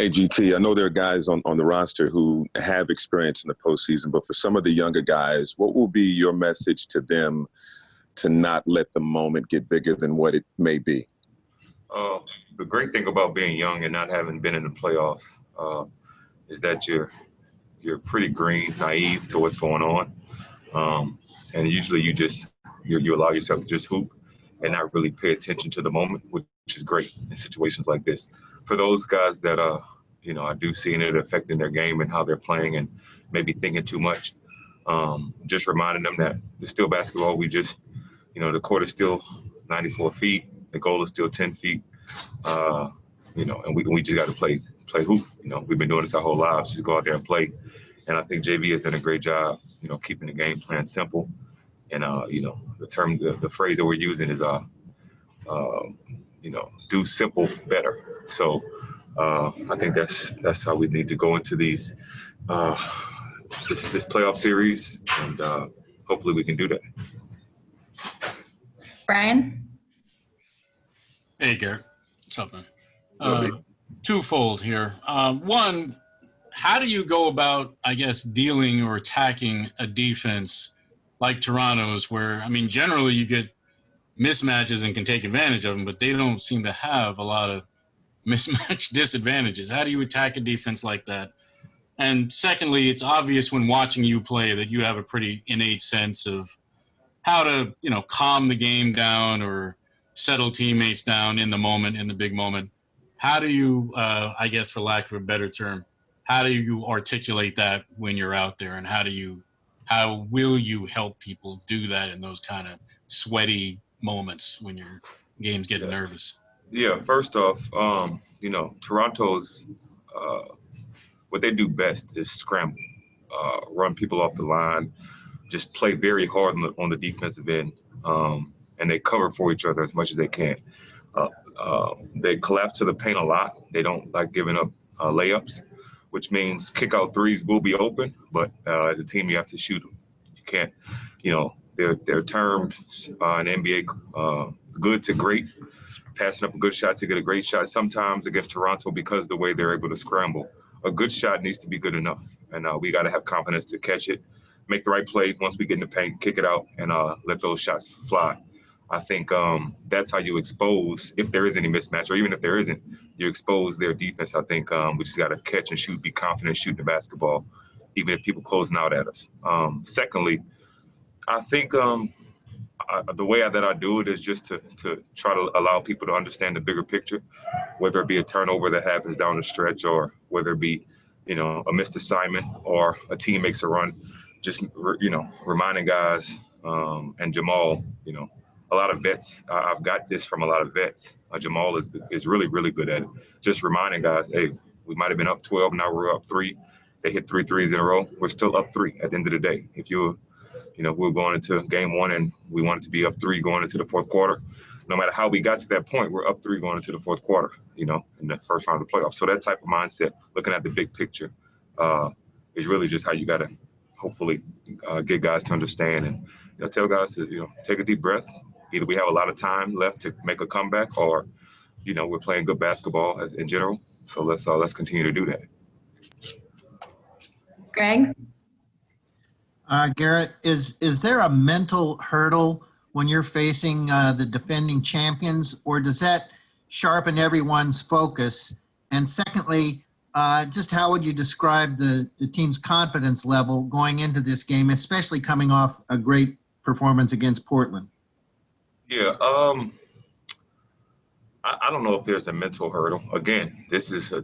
Hey, GT, I know there are guys on the roster who have experience in the postseason, but for some of the younger guys, what will be your message to them to not let the moment get bigger than what it may be? Uh, the great thing about being young and not having been in the playoffs is that you're pretty green, naive to what's going on, and usually you allow yourself to just hoop and not really pay attention to the moment, which is great in situations like this. For those guys that I do see it affecting their game and how they're playing and maybe thinking too much. Just reminding them that it's still basketball. The court is still 94 feet. The goal is still 10 feet. And we just got to play hoop. We've been doing this our whole lives. Just go out there and play. And I think JV has done a great job, keeping the game plan simple. And, the phrase that we're using is, do simple better. So I think that's how we need to go into this playoff series. And hopefully we can do that. Brian? Hey, Garrett. What's up, man? Twofold here. One, how do you go about, I guess, dealing or attacking a defense like Toronto's where, generally you get mismatches and can take advantage of them, but they don't seem to have a lot of mismatch disadvantages. How do you attack a defense like that? And secondly, it's obvious when watching you play that you have a pretty innate sense of how to, calm the game down or settle teammates down in the moment, in the big moment. How do you, I guess for lack of a better term, how do you articulate that when you're out there, and how will you help people do that in those kind of sweaty moments when your game's getting nervous? Yeah, first off, Toronto's what they do best is scramble, run people off the line, just play very hard on the defensive end, and they cover for each other as much as they can. They collapse to the paint a lot. They don't like giving up layups, which means kick out threes will be open, but as a team you have to shoot them. You can't, their terms in NBA good to great. Passing up a good shot to get a great shot. Sometimes against Toronto, because of the way they're able to scramble, a good shot needs to be good enough. And we got to have confidence to catch it, make the right play once we get in the paint, kick it out, and let those shots fly. I think that's how you expose, if there is any mismatch, or even if there isn't, you expose their defense. I think we just got to catch and shoot, be confident shooting the basketball, even if people closing out at us. Secondly, I think the way that I do it is just to try to allow people to understand the bigger picture, whether it be a turnover that happens down the stretch or whether it be, a missed assignment or a team makes a run, just, reminding guys and Jamal, a lot of vets, I've got this from a lot of vets. Jamal is really, really good at it. Just reminding guys, hey, we might have been up 12, now we're up 3. They hit 3 threes in a row. We're still up 3 at the end of the day. If we're going into game 1 and we wanted to be up 3 going into the fourth quarter. No matter how we got to that point, we're up 3 going into the fourth quarter, in the first round of the playoffs. So that type of mindset, looking at the big picture, is really just how you got to hopefully get guys to understand and tell guys to, take a deep breath. Either we have a lot of time left to make a comeback or, we're playing good basketball in general. So let's continue to do that. Greg? Garrett, is there a mental hurdle when you're facing the defending champions, or does that sharpen everyone's focus? And secondly, just how would you describe the team's confidence level going into this game, especially coming off a great performance against Portland? Yeah, I don't know if there's a mental hurdle. Again, this is a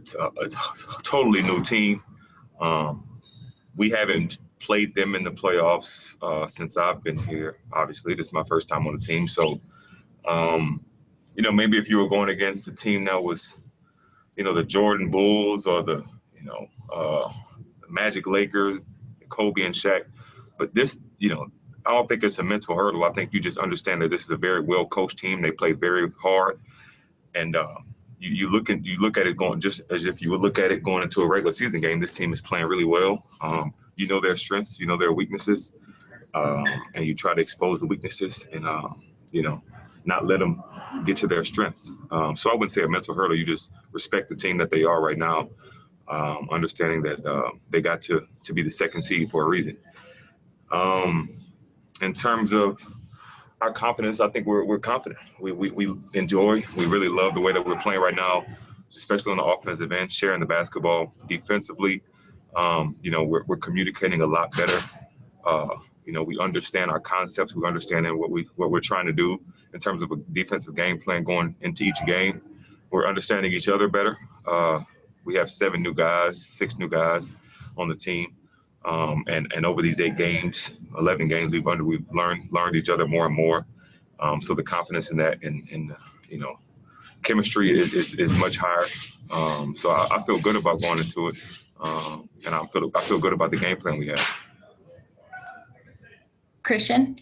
totally new team. We haven't played them in the playoffs since I've been here. Obviously, this is my first time on the team. So, maybe if you were going against a team that was, the Jordan Bulls or the Magic Lakers, Kobe and Shaq. But this, I don't think it's a mental hurdle. I think you just understand that this is a very well-coached team. They play very hard. And you look at it going just as if you would look at it going into a regular season game. This team is playing really well. You know their strengths, you know their weaknesses, and you try to expose the weaknesses and, not let them get to their strengths. So I wouldn't say a mental hurdle. You just respect the team that they are right now understanding that they got to be the second seed for a reason. In terms of our confidence, I think we're confident. We really love the way that we're playing right now, especially on the offensive end, sharing the basketball. Defensively, we're communicating a lot better. We understand our concepts. We understand what we're trying to do in terms of a defensive game plan going into each game. We're understanding each other better. We have 6 new guys on the team. And over these 11 games, we've learned each other more and more. So the confidence in that and chemistry is much higher. So I feel good about going into it. And I feel good about the game plan we have. Christian?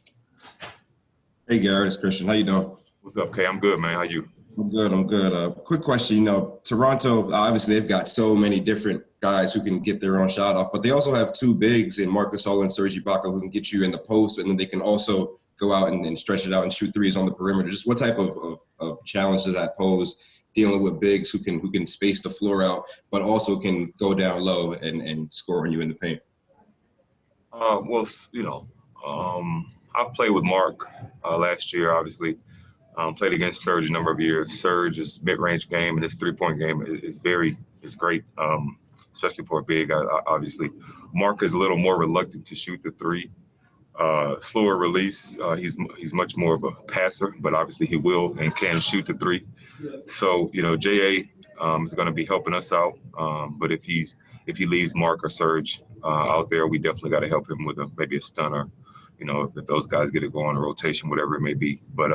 Hey, Garrett, it's Christian. How you doing? What's up, Kay? I'm good, man. How you? I'm good. Quick question. Toronto, obviously they've got so many different guys who can get their own shot off, but they also have 2 bigs in Marcus Gasol and Serge Ibaka who can get you in the post, and then they can also go out and stretch it out and shoot threes on the perimeter. Just what type of challenge does that pose, dealing with bigs who can space the floor out, but also can go down low and score on you in the paint? I've played with Mark last year, obviously. Played against Serge a number of years. Serge's mid-range game and his three-point game is great, especially for a big. Obviously, Mark is a little more reluctant to shoot the three. Slower release. He's much more of a passer, but obviously he will and can shoot the three. So JA is going to be helping us out. But if he leaves Mark or Serge out there, we definitely got to help him with maybe a stunner. If those guys get it going, a rotation, whatever it may be. But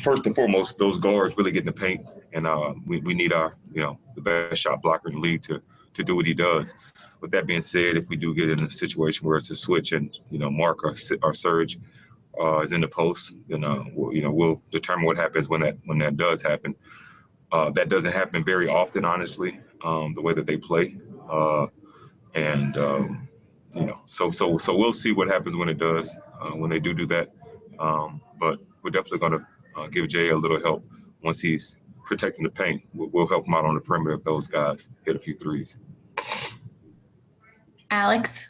first and foremost, those guards really get in the paint, and we need our the best shot blocker in the league to do what he does. With that being said, if we do get in a situation where it's a switch and Mark or Serge is in the post, then we'll determine what happens when that does happen. That doesn't happen very often, honestly, the way that they play, so we'll see what happens when it does, when they do that. But we're definitely going to give Jay a little help once he's protecting the paint. We'll help him out on the perimeter if those guys hit a few threes. Alex?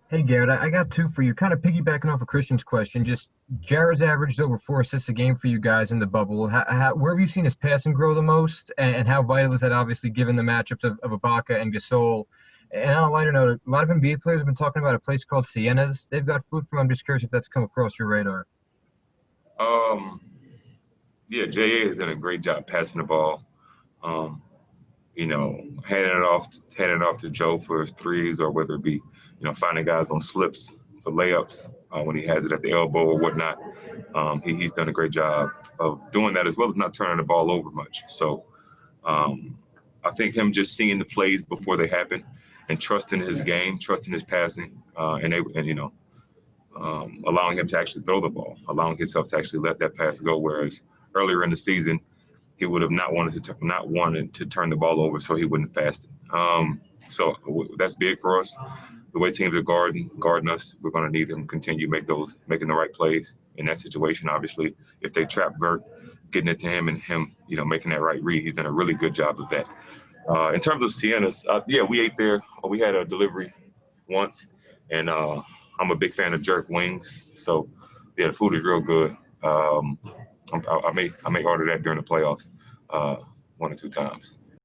Hey, Garrett, I got 2 for you. Kind of piggybacking off of Christian's question, just Jared's averaged over 4 assists a game for you guys in the bubble. Where have you seen his passing grow the most, and how vital is that, obviously, given the matchups of Ibaka and Gasol? And on a lighter note, a lot of NBA players have been talking about a place called Sienna's they've got food from. I'm just curious if that's come across your radar. Yeah, J.A. has done a great job passing the ball. Handing it off to Joe for his threes, or whether it be, finding guys on slips for layups when he has it at the elbow or whatnot. He's done a great job of doing that, as well as not turning the ball over much. So I think him just seeing the plays before they happen and trusting his game, trusting his passing, and allowing him to actually throw the ball, allowing himself to actually let that pass go. Whereas earlier in the season, he would have not wanted to turn the ball over, so he wouldn't fast it. So that's big for us. The way teams are guarding us, we're going to need them to continue making the right plays in that situation. Obviously, if they trap Vert, getting it to him and him, making that right read, he's done a really good job of that. In terms of Sienna's, we ate there. We had a delivery once, and I'm a big fan of jerk wings. So, yeah, the food is real good. I may order that during the playoffs 1 or 2 times.